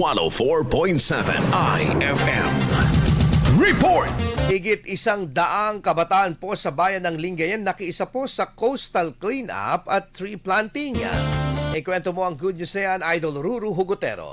104.7 IFM. Report! Higit 100 kabataan po sa bayan ng Lingayen nakiisa po sa coastal cleanup at tree planting. Ikwento mo ang good news na yan, Idol Ruru Hugotero.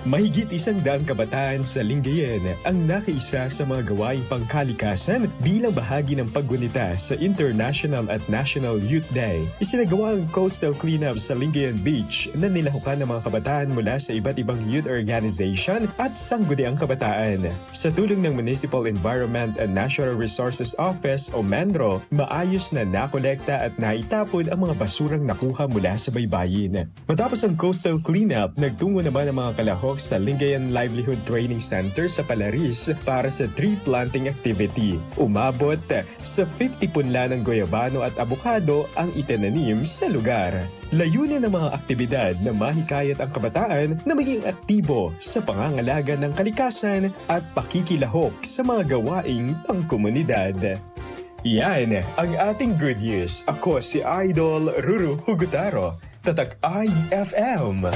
Mahigit 100 kabataan sa Lingayen ang nakiisa sa mga gawaing pangkalikasan bilang bahagi ng paggunita sa International at National Youth Day. Isinagawa ang coastal cleanup sa Lingayen Beach na nilahukan ng mga kabataan mula sa iba't ibang youth organization at sangguniang kabataan. Sa tulong ng Municipal Environment and Natural Resources Office o MANRO, maayos na nakolekta at naitapon ang mga basurang nakuha mula sa baybayin. Matapos ang coastal cleanup, nagtungo naman ang mga kalahok sa Lingayen Livelihood Training Center sa Palaris para sa tree planting activity. Umabot sa 50 punla ng goyabano at abukado ang itinanim sa lugar. Layunin ng mga aktibidad na mahikayat ang kabataan na maging aktibo sa pangangalaga ng kalikasan at pakikilahok sa mga gawaing pangkomunidad. Yan ang ating good news. Ako si Idol Ruru Hugotero, Tatak IFM.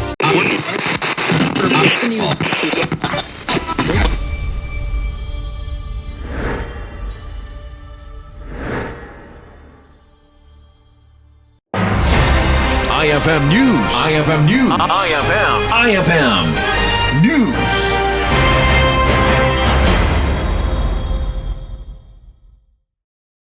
IFM News. IFM News. IFM News.